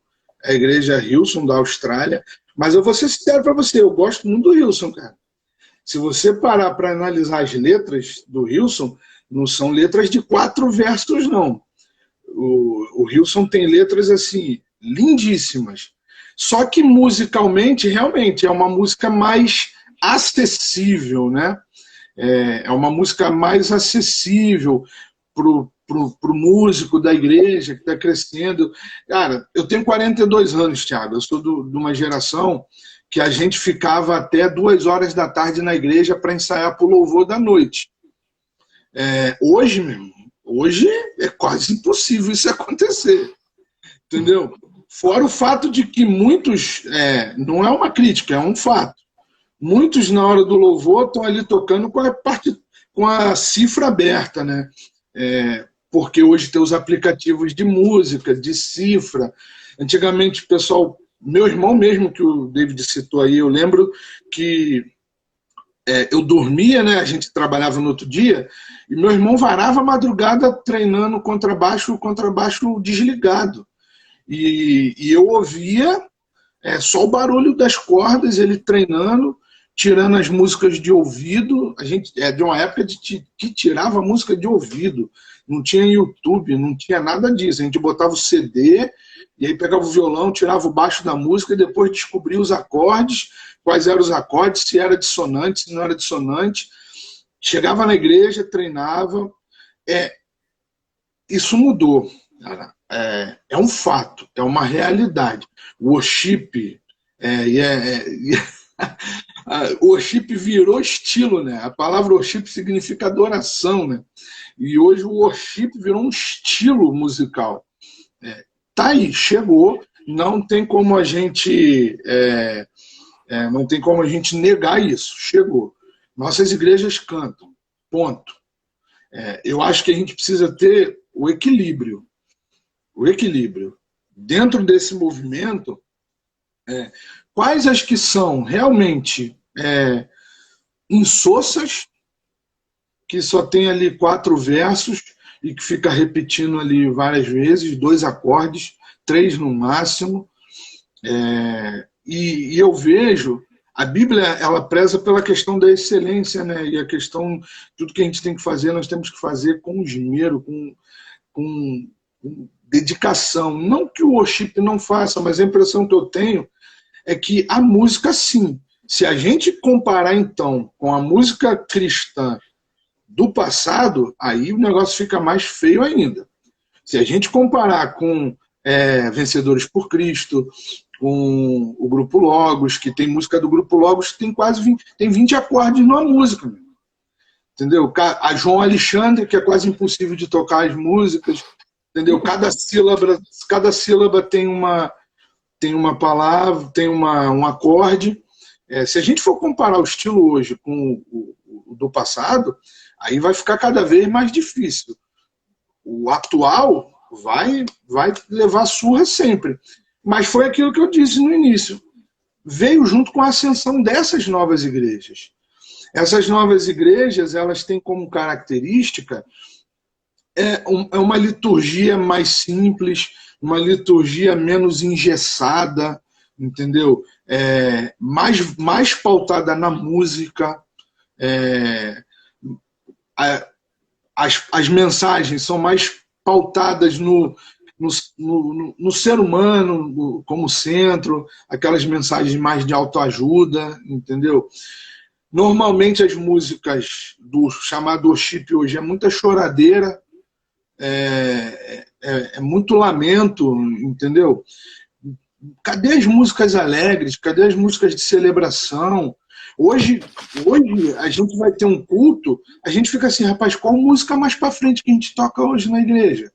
a igreja Hillsong da Austrália. Mas eu vou ser sincero para você, eu gosto muito do Hillsong, cara. Se você parar para analisar as letras do Hillsong, não são letras de 4 versos, não. O Hillsong tem letras, assim, lindíssimas. Só que musicalmente, realmente, é uma música mais acessível, né? É uma música mais acessível pro músico da igreja que está crescendo. Cara, eu tenho 42 anos, Thiago. Eu sou de uma geração que a gente ficava até 2 horas da tarde na igreja para ensaiar para o louvor da noite. Hoje, meu irmão, hoje é quase impossível isso acontecer. Entendeu? Fora o fato de que muitos, não é uma crítica, é um fato. Muitos, na hora do louvor, estão ali tocando com a cifra aberta, né? Porque hoje tem os aplicativos de música, de cifra. Antigamente, o pessoal, meu irmão mesmo, que o David citou aí, eu lembro que eu dormia, né? A gente trabalhava no outro dia, e meu irmão varava a madrugada treinando contrabaixo desligado. E eu ouvia só o barulho das cordas, ele treinando, tirando as músicas de ouvido. A gente é de uma época que tirava a música de ouvido. Não tinha YouTube, não tinha nada disso. A gente botava o CD, e aí pegava o violão, tirava o baixo da música e depois descobria os acordes, quais eram os acordes, se era dissonante, se não era dissonante. Chegava na igreja, treinava. Isso mudou, cara. É um fato, é uma realidade. O worship, o worship virou estilo, né? A palavra worship significa adoração, né? E hoje o worship virou um estilo musical. Tá aí, chegou, não tem como a gente negar isso. Chegou. Nossas igrejas cantam, ponto. Eu acho que a gente precisa ter o equilíbrio. O equilíbrio. Dentro desse movimento, quais as que são realmente insossas, que só tem ali 4 versos e que fica repetindo ali várias vezes, 2 acordes, 3 no máximo. E eu vejo, a Bíblia, ela preza pela questão da excelência, né? E a questão, tudo que a gente tem que fazer, nós temos que fazer com esmero, com dedicação. Não que o worship não faça, mas a impressão que eu tenho é que a música, sim. Se a gente comparar, então, com a música cristã do passado, aí o negócio fica mais feio ainda. Se a gente comparar com Vencedores por Cristo, com o Grupo Logos, que tem música do Grupo Logos que tem quase 20 acordes numa música. Entendeu? A João Alexandre, que é quase impossível de tocar as músicas. Entendeu? Cada sílaba tem uma palavra, tem um acorde. Se a gente for comparar o estilo hoje com o do passado, aí vai ficar cada vez mais difícil. O atual vai levar surra sempre. Mas foi aquilo que eu disse no início. Veio junto com a ascensão dessas novas igrejas. Essas novas igrejas, elas têm como característica uma liturgia mais simples, uma liturgia menos engessada, entendeu? Mais pautada na música. As mensagens são mais pautadas no ser humano como centro, aquelas mensagens mais de autoajuda, entendeu? Normalmente as músicas do chamado worship hoje é muita choradeira, muito lamento, entendeu? Cadê as músicas alegres? Cadê as músicas de celebração? Hoje a gente vai ter um culto, a gente fica assim, rapaz, qual música mais para frente que a gente toca hoje na igreja?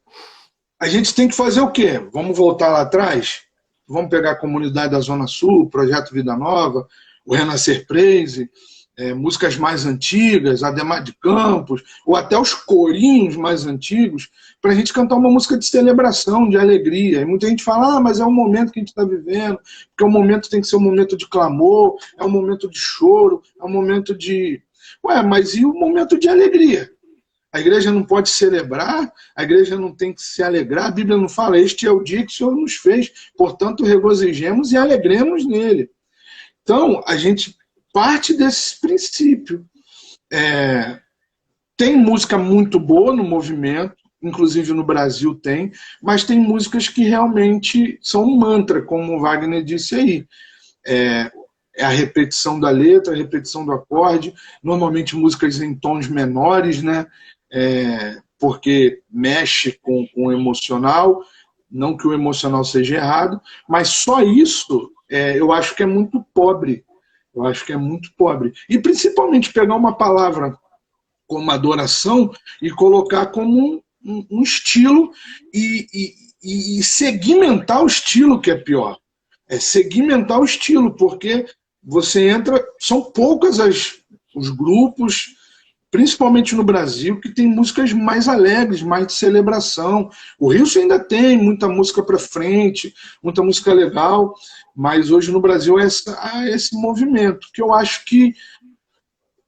A gente tem que fazer o quê? Vamos voltar lá atrás? Vamos pegar a Comunidade da Zona Sul, o Projeto Vida Nova, o Renascer Praise, músicas mais antigas, Ademar de Campos, ou até os corinhos mais antigos, para a gente cantar uma música de celebração, de alegria. E muita gente fala, mas é o momento que a gente está vivendo, porque o momento tem que ser um momento de clamor, é um momento de choro, é um momento de... mas e o momento de alegria? A igreja não pode celebrar, a igreja não tem que se alegrar, a Bíblia não fala, este é o dia que o Senhor nos fez, portanto regozijemos e alegremos nele. Então, a gente parte desse princípio. Tem música muito boa no movimento, inclusive no Brasil tem, mas tem músicas que realmente são um mantra, como o Wagner disse aí. É a repetição da letra, a repetição do acorde, normalmente músicas em tons menores, né? Porque mexe com o emocional, não que o emocional seja errado, mas só isso eu acho que é muito pobre. Eu acho que é muito pobre. E principalmente pegar uma palavra como adoração e colocar como um estilo e segmentar o estilo, que é pior. Segmentar o estilo, porque você entra... São poucas os grupos, principalmente no Brasil, que tem músicas mais alegres, mais de celebração. O Rio ainda tem muita música para frente, muita música legal, mas hoje no Brasil há esse movimento, que eu acho que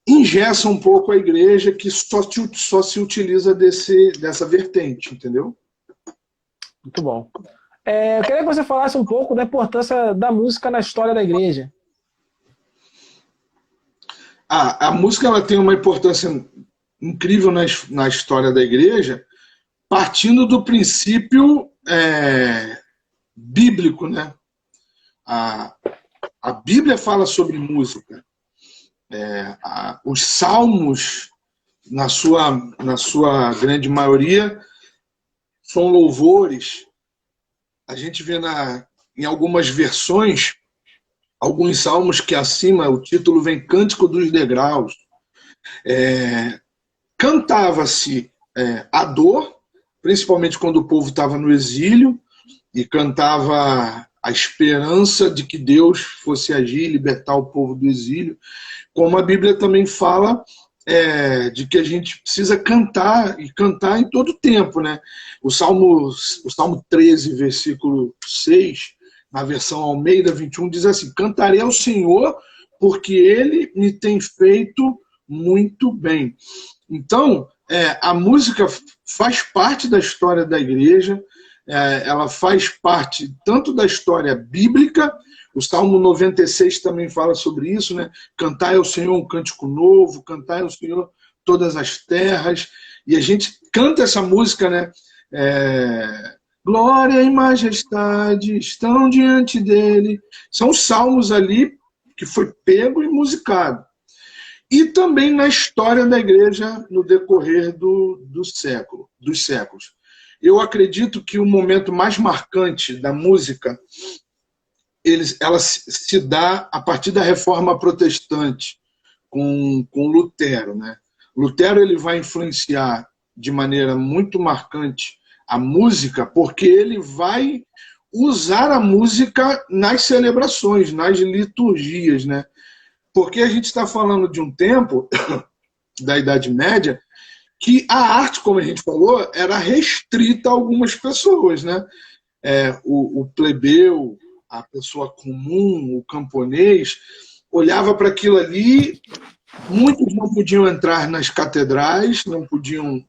engessa um pouco a igreja, que só se utiliza dessa vertente, entendeu? Muito bom. Eu queria que você falasse um pouco da importância da música na história da igreja. A música ela tem uma importância incrível na história da igreja, partindo do princípio bíblico, né? A Bíblia fala sobre música. Os salmos, na sua grande maioria, são louvores. A gente vê em algumas versões, alguns salmos que acima o título vem Cântico dos Degraus. Cantava-se a dor, principalmente quando o povo estava no exílio, e cantava a esperança de que Deus fosse agir e libertar o povo do exílio, como a Bíblia também fala de que a gente precisa cantar, e cantar em todo tempo, né? O Salmo 13, versículo 6, na versão Almeida 21, diz assim: cantarei ao Senhor, porque Ele me tem feito muito bem. Então, a música faz parte da história da igreja, ela faz parte tanto da história bíblica. O Salmo 96 também fala sobre isso, né? Cantai ao Senhor um cântico novo, cantai ao Senhor todas as terras. E a gente canta essa música, né? Glória e majestade estão diante dele. São salmos ali que foi pego e musicado. E também na história da igreja no decorrer dos séculos. Eu acredito que o momento mais marcante da música ela se dá a partir da Reforma Protestante, com Lutero, né? Lutero ele vai influenciar de maneira muito marcante a música, porque ele vai usar a música nas celebrações, nas liturgias, né? Porque a gente está falando de um tempo, da Idade Média, que a arte, como a gente falou, era restrita a algumas pessoas, né? O plebeu, a pessoa comum, o camponês, olhava para aquilo ali, muitos não podiam entrar nas catedrais, não podiam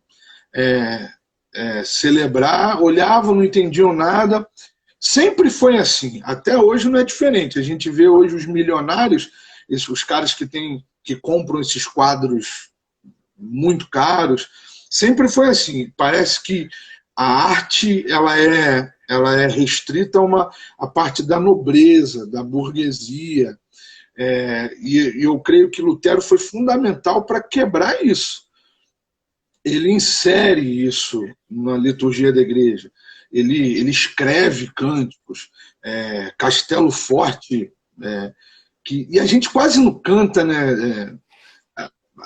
celebrar, olhavam, não entendiam nada. Sempre foi assim, até hoje não é diferente. A gente vê hoje os milionários, os caras que compram esses quadros muito caros, sempre foi assim. Parece que a arte ela é restrita a parte da nobreza, da burguesia. E eu creio que Lutero foi fundamental para quebrar isso. Ele insere isso na liturgia da igreja. Ele escreve cânticos, Castelo Forte, e a gente quase não canta, né?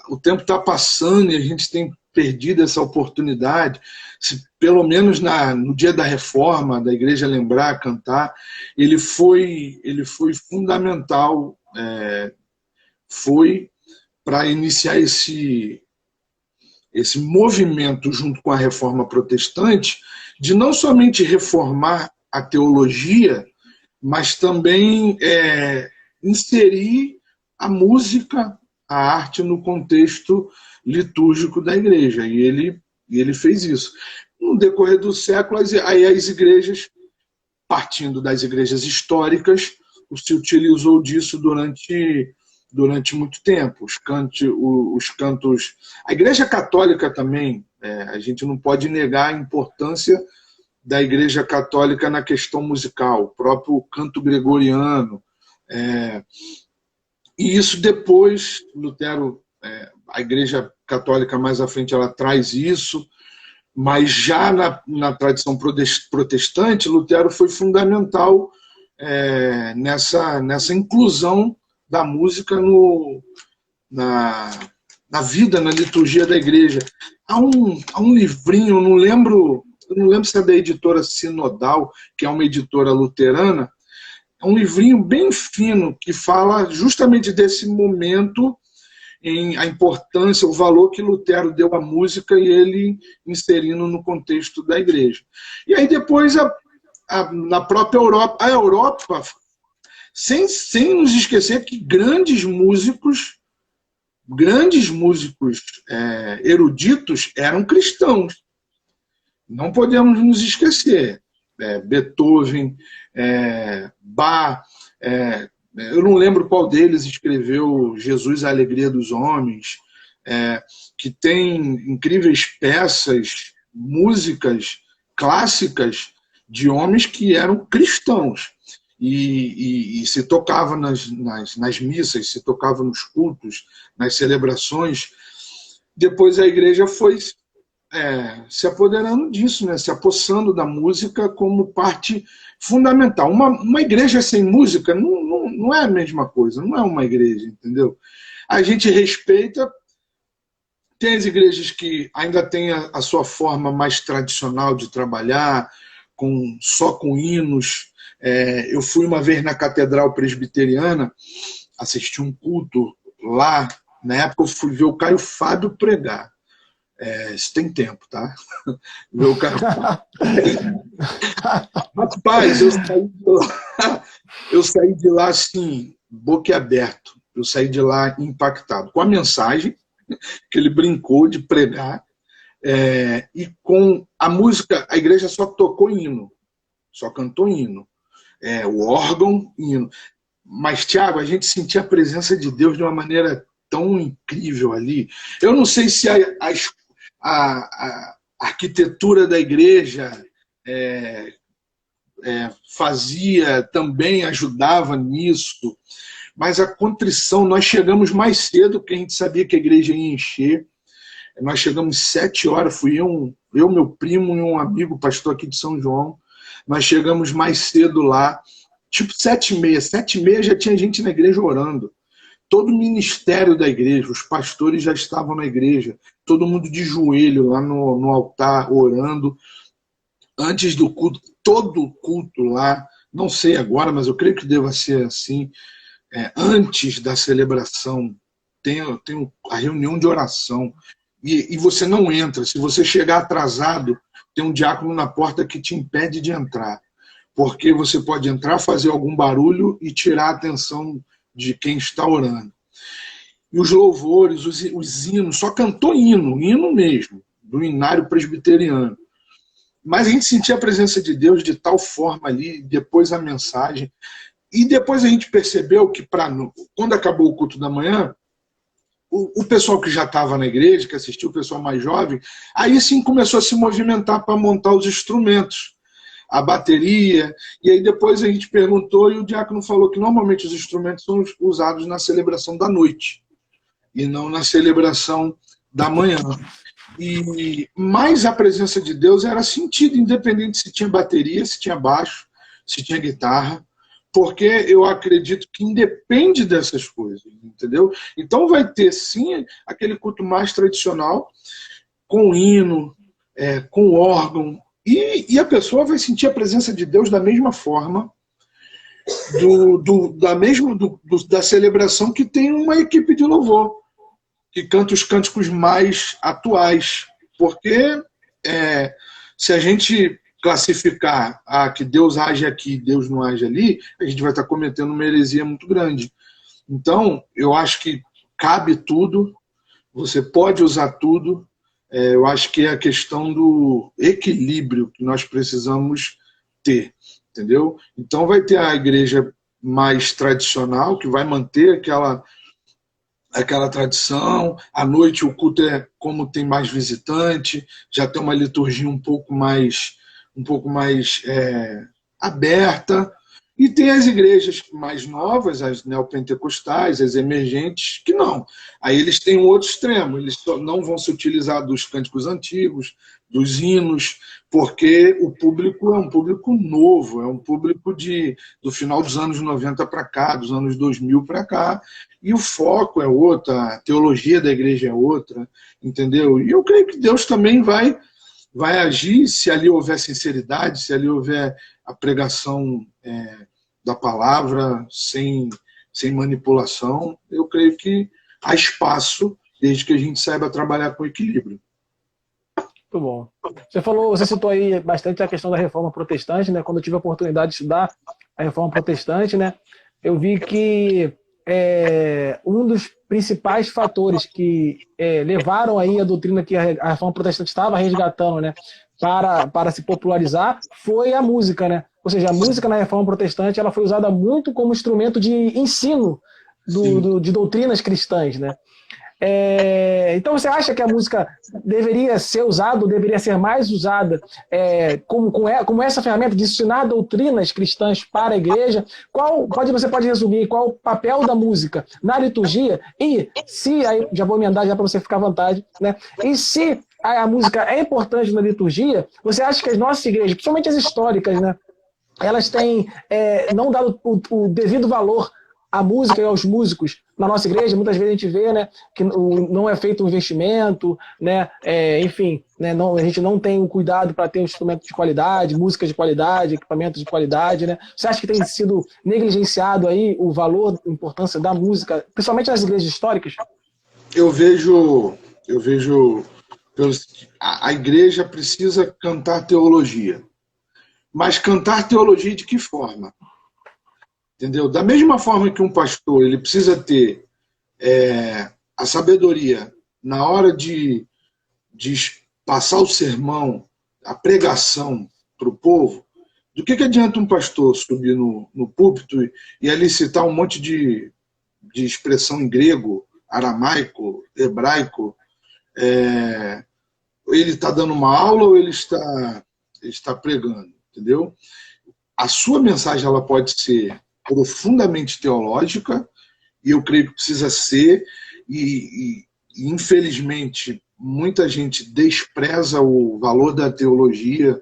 O tempo está passando e a gente tem perdido essa oportunidade. Se pelo menos no dia da reforma, da igreja lembrar, cantar, ele foi fundamental, foi para iniciar esse movimento junto com a reforma protestante de não somente reformar a teologia, mas também inserir a música, a arte no contexto litúrgico da igreja. E ele fez isso. No decorrer do século, aí as igrejas, partindo das igrejas históricas, se utilizou disso durante muito tempo. Os cantos... A Igreja Católica também, a gente não pode negar a importância da Igreja Católica na questão musical, o próprio canto gregoriano. E isso depois, Lutero, a Igreja Católica mais à frente, ela traz isso, mas já na tradição protestante, Lutero foi fundamental nessa inclusão da música na vida, na liturgia da igreja. Há um livrinho, eu não lembro se é da editora Sinodal, que é uma editora luterana, é um livrinho bem fino que fala justamente desse momento, a importância, o valor que Lutero deu à música e ele inserindo no contexto da igreja. E aí depois, na própria Europa, a Europa, sem nos esquecer que grandes músicos eruditos eram cristãos. Não podemos nos esquecer. Beethoven, Bach, eu não lembro qual deles escreveu Jesus, a Alegria dos Homens, que tem incríveis peças, músicas clássicas de homens que eram cristãos. E se tocava nas missas, se tocava nos cultos, nas celebrações. Depois a igreja foi se apoderando disso, né? Se apossando da música como parte fundamental. Uma igreja sem música não é a mesma coisa, não é uma igreja, entendeu? A gente respeita. Tem as igrejas que ainda têm a sua forma mais tradicional de trabalhar, só com hinos. Eu fui uma vez na Catedral Presbiteriana, assisti um culto lá. Na época eu fui ver o Caio Fábio pregar. Isso tem tempo, tá? Ver o Caio Fábio. Rapaz, eu saí de lá assim, boquiaberto. Eu saí de lá impactado com a mensagem que ele brincou de pregar, e com a música. A igreja só tocou hino, só cantou hino, o órgão, hino. Mas, Tiago, a gente sentia a presença de Deus de uma maneira tão incrível ali. Eu não sei se a arquitetura da igreja também ajudava nisso, mas a contrição, nós chegamos mais cedo, porque a gente sabia que a igreja ia encher. Nós chegamos 7 horas, fui eu, meu primo e um amigo, pastor aqui de São João. Nós chegamos mais cedo lá, tipo 7h30. 7h30 já tinha gente na igreja orando. Todo o ministério da igreja, os pastores já estavam na igreja, todo mundo de joelho lá no altar, orando. Antes do culto, todo o culto lá, não sei agora, mas eu creio que deva ser assim. Antes da celebração, tem a reunião de oração. E você não entra. Se você chegar atrasado, tem um diácono na porta que te impede de entrar. Porque você pode entrar, fazer algum barulho e tirar a atenção de quem está orando. E os louvores, os hinos, só cantou hino mesmo, do hinário presbiteriano. Mas a gente sentia a presença de Deus de tal forma ali, depois a mensagem. E depois a gente percebeu que, quando acabou o culto da manhã, o pessoal que já estava na igreja, que assistiu, o pessoal mais jovem, aí sim começou a se movimentar para montar os instrumentos, a bateria. E aí depois a gente perguntou e o diácono falou que normalmente os instrumentos são usados na celebração da noite e não na celebração da manhã. Mas a presença de Deus era sentida, independente se tinha bateria, se tinha baixo, se tinha guitarra, porque eu acredito que independe dessas coisas, entendeu? Então vai ter, sim, aquele culto mais tradicional, com hino, com órgão, e a pessoa vai sentir a presença de Deus da mesma forma, da celebração que tem uma equipe de louvor, que canta os cânticos mais atuais, porque se a gente classificar que Deus age aqui, Deus não age ali, a gente vai estar cometendo uma heresia muito grande. Então, eu acho que cabe tudo, você pode usar tudo. Eu acho que é a questão do equilíbrio que nós precisamos ter, entendeu? Então vai ter a igreja mais tradicional, que vai manter aquela tradição. À noite o culto como tem mais visitante, já tem uma liturgia um pouco mais aberta. E tem as igrejas mais novas, as neopentecostais, as emergentes, que não. Aí eles têm um outro extremo, eles não vão se utilizar dos cânticos antigos, dos hinos, porque o público é um público novo, é um público do final dos anos 90 para cá, dos anos 2000 para cá, e o foco é outro, a teologia da igreja é outra, entendeu? E eu creio que Deus também vai agir se ali houver sinceridade, se ali houver a pregação da palavra sem manipulação. Eu creio que há espaço, desde que a gente saiba trabalhar com equilíbrio. Muito bom. Você citou aí bastante a questão da reforma protestante, né? Quando eu tive a oportunidade de estudar a reforma protestante, né? Eu vi que um dos principais fatores que levaram aí a doutrina que a reforma protestante estava resgatando, né? para se popularizar foi a música, né? Ou seja, a música na Reforma Protestante ela foi usada muito como instrumento de ensino de doutrinas cristãs, né? Então você acha que a música deveria ser usada, ou deveria ser mais usada como essa ferramenta de ensinar doutrinas cristãs para a igreja? Você pode resumir qual o papel da música na liturgia? E se, aí já vou emendar já para você ficar à vontade, né? E se a música é importante na liturgia, você acha que as nossas igrejas, principalmente as históricas, né, elas têm não dado o devido valor à música e aos músicos na nossa igreja? Muitas vezes a gente vê, né, que não é feito um investimento, né, enfim, né, a gente não tem o cuidado para ter um instrumento de qualidade, música de qualidade, equipamento de qualidade, né? Você acha que tem sido negligenciado aí o valor, a importância da música, principalmente nas igrejas históricas? Eu vejo a igreja precisa cantar teologia. Mas cantar teologia de que forma? Entendeu? Da mesma forma que um pastor ele precisa ter a sabedoria na hora de passar o sermão, a pregação para o povo, do que adianta um pastor subir no púlpito e ali citar um monte de expressão em grego, aramaico, hebraico? Ele está dando uma aula ou ele está pregando? Entendeu? A sua mensagem ela pode ser profundamente teológica, e eu creio que precisa ser, e infelizmente muita gente despreza o valor da teologia,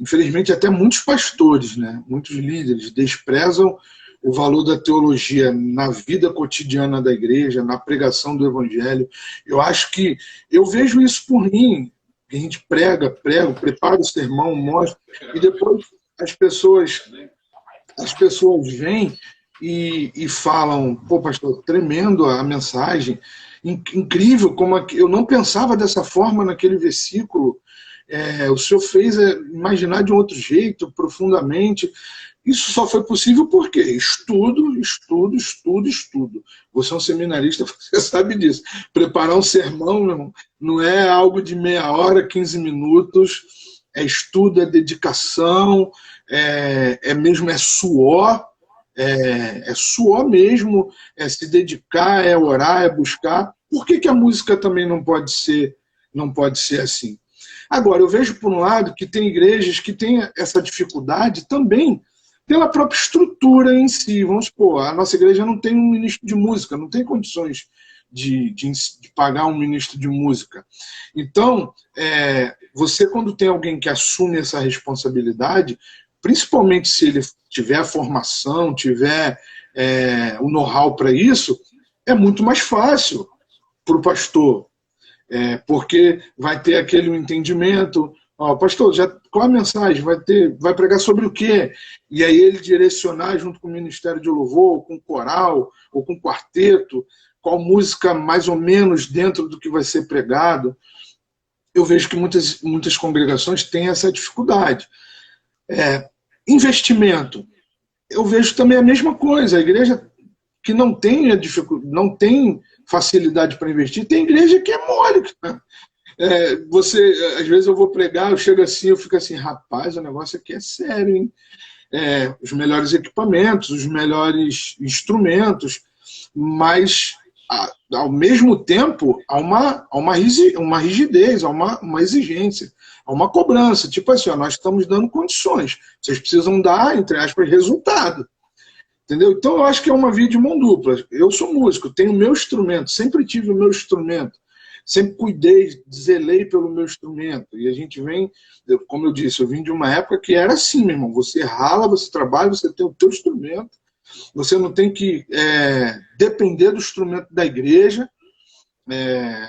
infelizmente até muitos pastores, né, muitos líderes desprezam o valor da teologia na vida cotidiana da igreja, na pregação do evangelho. Eu vejo isso por mim. A gente prega, prepara o sermão, mostra, e depois as pessoas vêm e falam: pô, pastor, tremendo a mensagem, incrível, como eu não pensava dessa forma naquele versículo, o senhor fez imaginar de um outro jeito, profundamente. Isso só foi possível por quê? Estudo. Você é um seminarista, você sabe disso. Preparar um sermão não é algo de meia hora, 15 minutos. É estudo, é dedicação, é suor. É suor mesmo, é se dedicar, é orar, é buscar. Por que a música também não pode ser assim? Agora, eu vejo, por um lado, que tem igrejas que têm essa dificuldade também pela própria estrutura em si. Vamos supor, a nossa igreja não tem um ministro de música, não tem condições de pagar um ministro de música. Então, você, quando tem alguém que assume essa responsabilidade, principalmente se ele tiver a formação, tiver o know-how para isso, é muito mais fácil para o pastor, porque vai ter aquele entendimento. Pastor, qual a mensagem? Vai pregar sobre o quê? E aí ele direcionar junto com o Ministério de Louvor, ou com o coral, ou com o quarteto, qual música mais ou menos dentro do que vai ser pregado. Eu vejo que muitas congregações têm essa dificuldade. Investimento. Eu vejo também a mesma coisa. A igreja que não tem facilidade para investir, tem igreja que é mole. Às vezes eu vou pregar, eu chego assim, eu fico assim: rapaz, o negócio aqui é sério, hein? Os melhores equipamentos, os melhores instrumentos, mas ao mesmo tempo há uma rigidez, há uma exigência, há uma cobrança, tipo assim: nós estamos dando condições, vocês precisam dar, entre aspas, resultado. Entendeu? Então eu acho que é uma via de mão dupla. Eu sou músico, tenho o meu instrumento, sempre tive o meu instrumento, sempre cuidei, zelei pelo meu instrumento. E a gente vem, como eu disse, eu vim de uma época que era assim, meu irmão: você rala, você trabalha, você tem o teu instrumento, você não tem que depender do instrumento da igreja.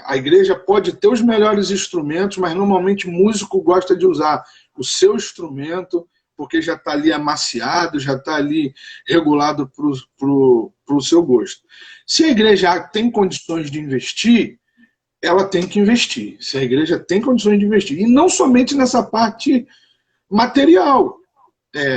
A igreja pode ter os melhores instrumentos, mas normalmente o músico gosta de usar o seu instrumento, porque já está ali amaciado, já está ali regulado para o seu gosto. Se a igreja tem condições de investir, ela tem que investir. Se a igreja tem condições de investir. E não somente nessa parte material.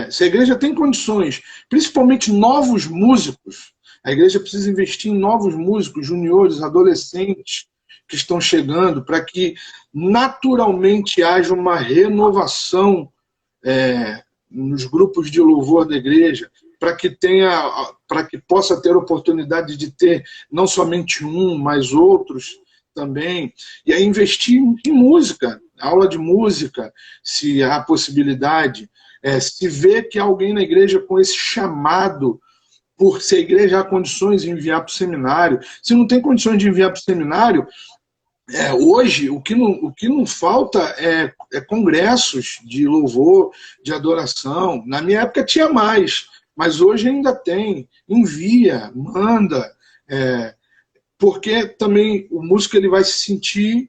Se a igreja tem condições, principalmente novos músicos, a igreja precisa investir em novos músicos, juniores, adolescentes, que estão chegando, para que naturalmente haja uma renovação nos grupos de louvor da igreja, para que possa ter oportunidade de ter não somente um, mas outros também. E aí investir em música, aula de música, se há possibilidade, se vê que há alguém na igreja com esse chamado, por se a igreja há condições de enviar para o seminário. Se não tem condições de enviar para o seminário, hoje o que não falta é congressos de louvor, de adoração. Na minha época tinha mais, mas hoje ainda tem. Envia, manda, porque também o músico ele vai se sentir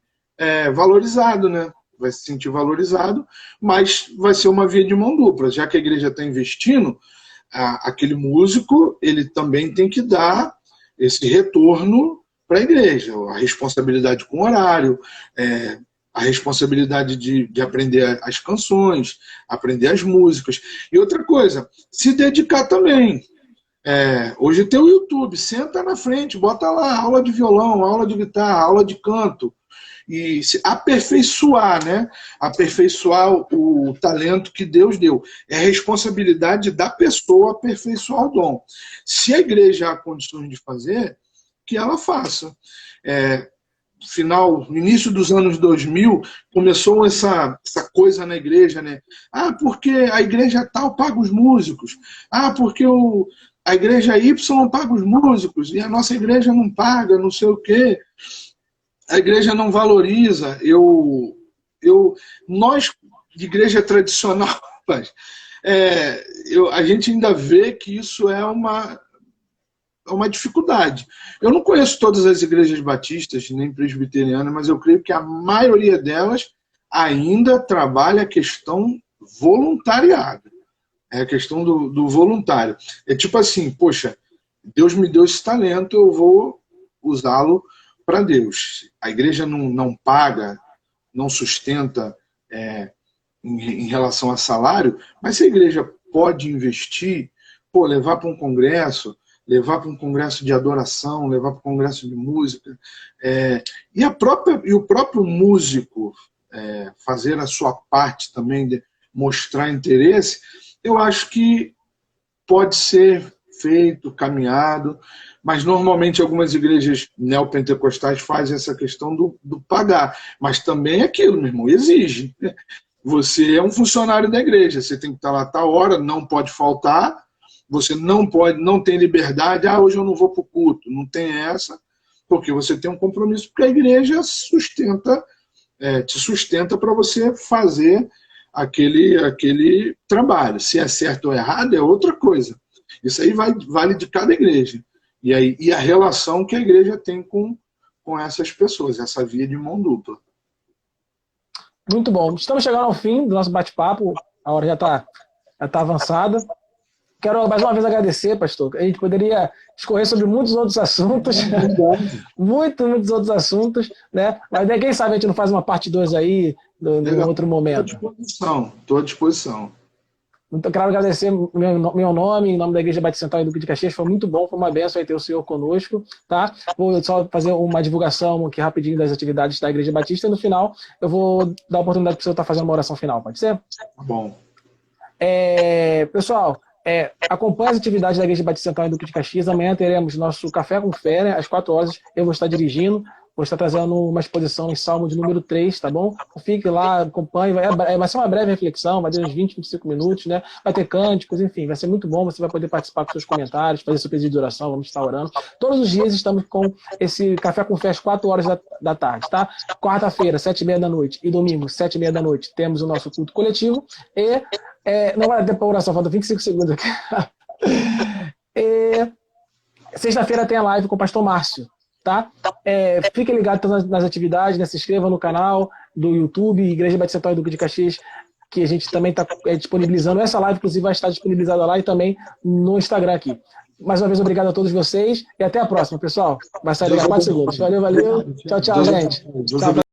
valorizado, né? Vai se sentir valorizado, mas vai ser uma via de mão dupla, já que a igreja está investindo. Aquele músico ele também tem que dar esse retorno para a igreja, a responsabilidade com o horário, a responsabilidade de aprender as canções, aprender as músicas. E outra coisa, se dedicar também. Hoje tem o YouTube, senta na frente, bota lá aula de violão, aula de guitarra, aula de canto, e se aperfeiçoar, né? Aperfeiçoar o talento que Deus deu. É responsabilidade da pessoa aperfeiçoar o dom. Se a igreja há condições de fazer, que ela faça. No início dos anos 2000, começou essa coisa na igreja, né? Porque a igreja tal paga os músicos. Porque a igreja Y paga os músicos e a nossa igreja não paga, não sei o quê. A igreja não valoriza. Nós, de igreja tradicional, a gente ainda vê que isso é uma dificuldade. Eu não conheço todas as igrejas batistas, nem presbiterianas, mas eu creio que a maioria delas ainda trabalha a questão voluntariada. É a questão do voluntário. É tipo assim, poxa, Deus me deu esse talento, eu vou usá-lo para Deus. A igreja não paga, não sustenta em relação a salário, mas se a igreja pode investir, levar para um congresso, levar para um congresso de adoração, levar para um congresso de música, e o próprio músico fazer a sua parte também, de mostrar interesse, eu acho que pode ser feito, caminhado, mas normalmente algumas igrejas neopentecostais fazem essa questão do pagar. Mas também é aquilo, meu irmão, exige. Você é um funcionário da igreja, você tem que estar lá a tal hora, não pode faltar, você não tem liberdade, hoje eu não vou para o culto. Não tem essa, porque você tem um compromisso, porque a igreja te sustenta para você fazer aquele trabalho. Se é certo ou errado é outra coisa. Isso aí vale de cada igreja. E a relação que a igreja tem com essas pessoas, essa via de mão dupla. Muito bom. Estamos chegando ao fim do nosso bate-papo. A hora já está avançada. Quero mais uma vez agradecer, pastor. A gente poderia discorrer sobre muitos outros assuntos. Muitos outros assuntos, né? Mas daí, quem sabe a gente não faz uma parte 2 aí, em outro momento. Estou à disposição. Então, quero agradecer meu nome, em nome da Igreja Batista Central em Duque de Caxias. Foi muito bom, foi uma bênção aí ter o senhor conosco, tá? Vou só fazer uma divulgação aqui rapidinho das atividades da Igreja Batista e no final eu vou dar a oportunidade para o senhor estar fazendo uma oração final, pode ser? Tá bom. Pessoal, acompanhe as atividades da Igreja Batista Central em Duque de Caxias. Amanhã teremos nosso Café com Fé, né? Às 4 horas eu vou estar dirigindo. Vou estar trazendo uma exposição em Salmo de número 3, tá bom? Fique lá, acompanhe. Vai ser uma breve reflexão, vai ter uns 20, 25 minutos, né? Vai ter cânticos, enfim, vai ser muito bom. Você vai poder participar com seus comentários, fazer seu pedido de oração, vamos estar orando. Todos os dias estamos com esse Café com Fé às 4 horas da tarde, tá? Quarta-feira, 7h30 da noite e domingo, 7h30 da noite, temos o nosso culto coletivo. Não vai ter para oração, faltam 25 segundos aqui. Sexta-feira tem a live com o pastor Márcio. Tá? Fique ligado nas atividades, né? Se inscreva no canal do YouTube, Igreja Batista Central em Duque de Caxias, que a gente também está disponibilizando. Essa live, inclusive, vai estar disponibilizada lá e também no Instagram aqui. Mais uma vez, obrigado a todos vocês e até a próxima, pessoal. Vai sair daqui a 4 segundos. Valeu. Tchau, gente. Tchau.